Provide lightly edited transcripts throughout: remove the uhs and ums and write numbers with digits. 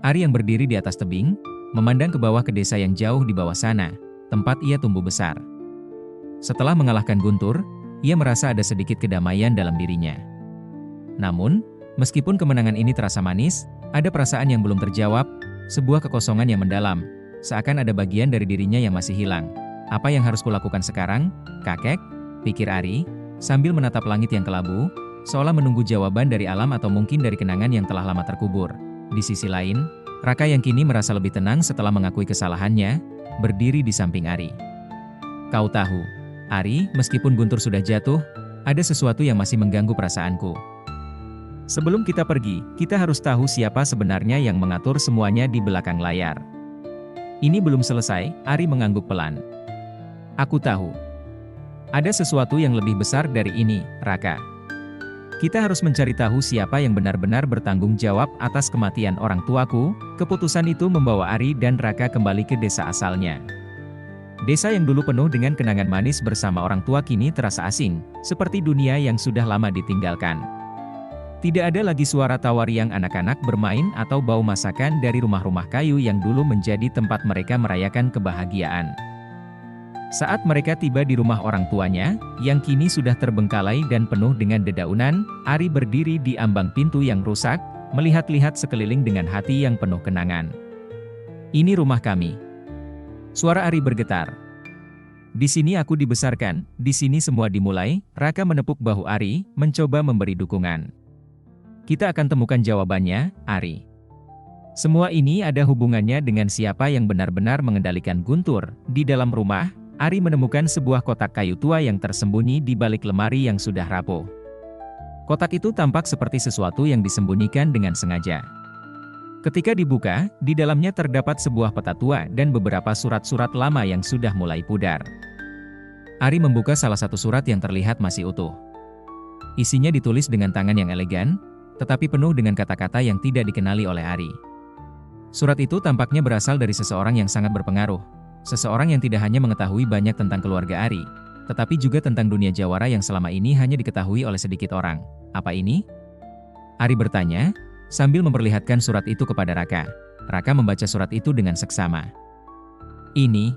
Ari yang berdiri di atas tebing, memandang ke bawah ke desa yang jauh di bawah sana, tempat ia tumbuh besar. Setelah mengalahkan Guntur, ia merasa ada sedikit kedamaian dalam dirinya. Namun, meskipun kemenangan ini terasa manis, ada perasaan yang belum terjawab, sebuah kekosongan yang mendalam, seakan ada bagian dari dirinya yang masih hilang. Apa yang harus kulakukan sekarang, kakek? Pikir Ari, sambil menatap langit yang kelabu, seolah menunggu jawaban dari alam atau mungkin dari kenangan yang telah lama terkubur. Di sisi lain, Raka yang kini merasa lebih tenang setelah mengakui kesalahannya, berdiri di samping Ari. Kau tahu, Ari, meskipun Guntur sudah jatuh, ada sesuatu yang masih mengganggu perasaanku. Sebelum kita pergi, kita harus tahu siapa sebenarnya yang mengatur semuanya di belakang layar. Ini belum selesai, Ari mengangguk pelan. Aku tahu. Ada sesuatu yang lebih besar dari ini, Raka. Kita harus mencari tahu siapa yang benar-benar bertanggung jawab atas kematian orang tuaku. Keputusan itu membawa Ari dan Raka kembali ke desa asalnya. Desa yang dulu penuh dengan kenangan manis bersama orang tua kini terasa asing, seperti dunia yang sudah lama ditinggalkan. Tidak ada lagi suara tawa riang anak-anak bermain atau bau masakan dari rumah-rumah kayu yang dulu menjadi tempat mereka merayakan kebahagiaan. Saat mereka tiba di rumah orang tuanya, yang kini sudah terbengkalai dan penuh dengan dedaunan, Ari berdiri di ambang pintu yang rusak, melihat-lihat sekeliling dengan hati yang penuh kenangan. Ini rumah kami. Suara Ari bergetar. Di sini aku dibesarkan, di sini semua dimulai. Raka menepuk bahu Ari, mencoba memberi dukungan. Kita akan temukan jawabannya, Ari. Semua ini ada hubungannya dengan siapa yang benar-benar mengendalikan Guntur. Di dalam rumah, Ari menemukan sebuah kotak kayu tua yang tersembunyi di balik lemari yang sudah rapuh. Kotak itu tampak seperti sesuatu yang disembunyikan dengan sengaja. Ketika dibuka, di dalamnya terdapat sebuah peta tua dan beberapa surat-surat lama yang sudah mulai pudar. Ari membuka salah satu surat yang terlihat masih utuh. Isinya ditulis dengan tangan yang elegan, tetapi penuh dengan kata-kata yang tidak dikenali oleh Ari. Surat itu tampaknya berasal dari seseorang yang sangat berpengaruh. Seseorang yang tidak hanya mengetahui banyak tentang keluarga Ari, tetapi juga tentang dunia jawara yang selama ini hanya diketahui oleh sedikit orang. Apa ini? Ari bertanya, sambil memperlihatkan surat itu kepada Raka. Raka membaca surat itu dengan seksama. Ini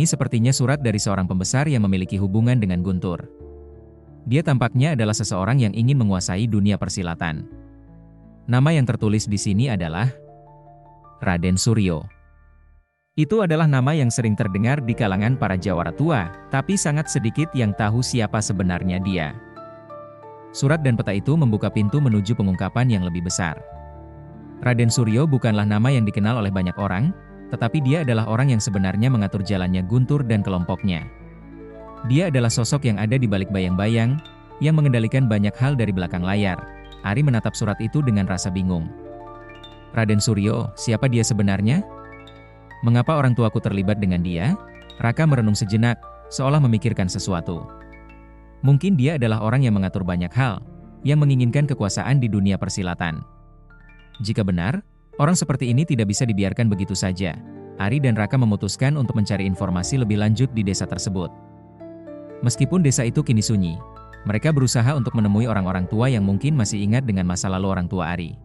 sepertinya surat dari seorang pembesar yang memiliki hubungan dengan Guntur. Dia tampaknya adalah seseorang yang ingin menguasai dunia persilatan. Nama yang tertulis di sini adalah Raden Suryo. Itu adalah nama yang sering terdengar di kalangan para jawara tua, tapi sangat sedikit yang tahu siapa sebenarnya dia. Surat dan peta itu membuka pintu menuju pengungkapan yang lebih besar. Raden Suryo bukanlah nama yang dikenal oleh banyak orang, tetapi dia adalah orang yang sebenarnya mengatur jalannya Guntur dan kelompoknya. Dia adalah sosok yang ada di balik bayang-bayang, yang mengendalikan banyak hal dari belakang layar. Ari menatap surat itu dengan rasa bingung. Raden Suryo, siapa dia sebenarnya? Mengapa orang tuaku terlibat dengan dia? Raka merenung sejenak, seolah memikirkan sesuatu. Mungkin dia adalah orang yang mengatur banyak hal, yang menginginkan kekuasaan di dunia persilatan. Jika benar, orang seperti ini tidak bisa dibiarkan begitu saja. Ari dan Raka memutuskan untuk mencari informasi lebih lanjut di desa tersebut. Meskipun desa itu kini sunyi, mereka berusaha untuk menemui orang-orang tua yang mungkin masih ingat dengan masa lalu orang tua Ari.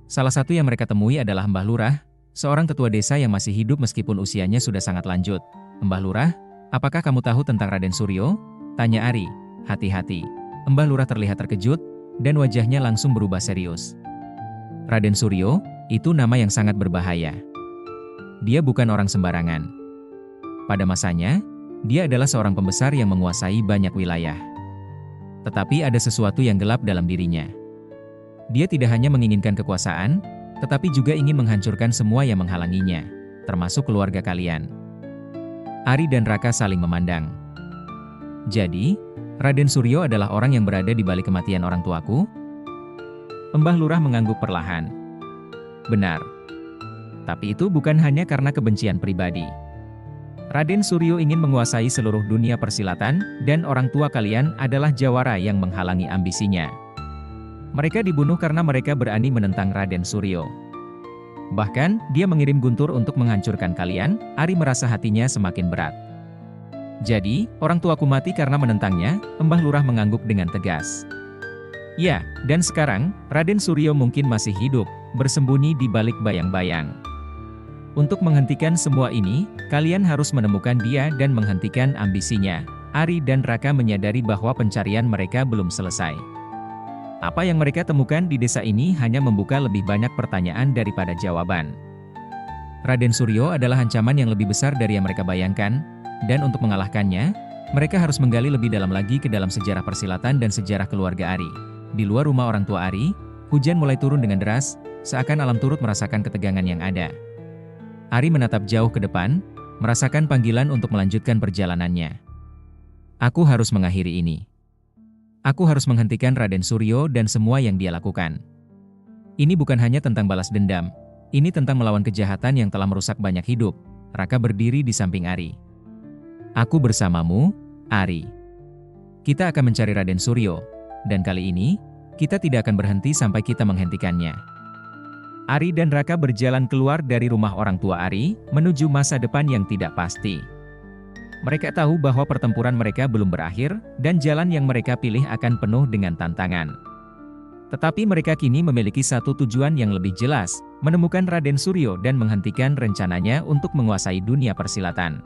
Salah satu yang mereka temui adalah Mbah Lurah, seorang ketua desa yang masih hidup meskipun usianya sudah sangat lanjut. Mbah Lurah, apakah kamu tahu tentang Raden Suryo? Tanya Ari. Hati-hati. Mbah Lurah terlihat terkejut, dan wajahnya langsung berubah serius. Raden Suryo, itu nama yang sangat berbahaya. Dia bukan orang sembarangan. Pada masanya, dia adalah seorang pembesar yang menguasai banyak wilayah. Tetapi ada sesuatu yang gelap dalam dirinya. Dia tidak hanya menginginkan kekuasaan, tetapi juga ingin menghancurkan semua yang menghalanginya, termasuk keluarga kalian. Ari dan Raka saling memandang. Jadi, Raden Suryo adalah orang yang berada di balik kematian orang tuaku? Mbah Lurah mengangguk perlahan. Benar. Tapi itu bukan hanya karena kebencian pribadi. Raden Suryo ingin menguasai seluruh dunia persilatan, dan orang tua kalian adalah jawara yang menghalangi ambisinya. Mereka dibunuh karena mereka berani menentang Raden Suryo. Bahkan, dia mengirim Guntur untuk menghancurkan kalian. Ari merasa hatinya semakin berat. Jadi, orang tuaku mati karena menentangnya, Mbah Lurah mengangguk dengan tegas. Ya, dan sekarang, Raden Suryo mungkin masih hidup, bersembunyi di balik bayang-bayang. Untuk menghentikan semua ini, kalian harus menemukan dia dan menghentikan ambisinya. Ari dan Raka menyadari bahwa pencarian mereka belum selesai. Apa yang mereka temukan di desa ini hanya membuka lebih banyak pertanyaan daripada jawaban. Raden Suryo adalah ancaman yang lebih besar dari yang mereka bayangkan, dan untuk mengalahkannya, mereka harus menggali lebih dalam lagi ke dalam sejarah persilatan dan sejarah keluarga Ari. Di luar rumah orang tua Ari, hujan mulai turun dengan deras, seakan alam turut merasakan ketegangan yang ada. Ari menatap jauh ke depan, merasakan panggilan untuk melanjutkan perjalanannya. Aku harus mengakhiri ini. Aku harus menghentikan Raden Suryo dan semua yang dia lakukan. Ini bukan hanya tentang balas dendam, ini tentang melawan kejahatan yang telah merusak banyak hidup. Raka berdiri di samping Ari. Aku bersamamu, Ari. Kita akan mencari Raden Suryo, dan kali ini, kita tidak akan berhenti sampai kita menghentikannya. Ari dan Raka berjalan keluar dari rumah orang tua Ari, menuju masa depan yang tidak pasti. Mereka tahu bahwa pertempuran mereka belum berakhir, dan jalan yang mereka pilih akan penuh dengan tantangan. Tetapi mereka kini memiliki satu tujuan yang lebih jelas, menemukan Raden Suryo dan menghentikan rencananya untuk menguasai dunia persilatan.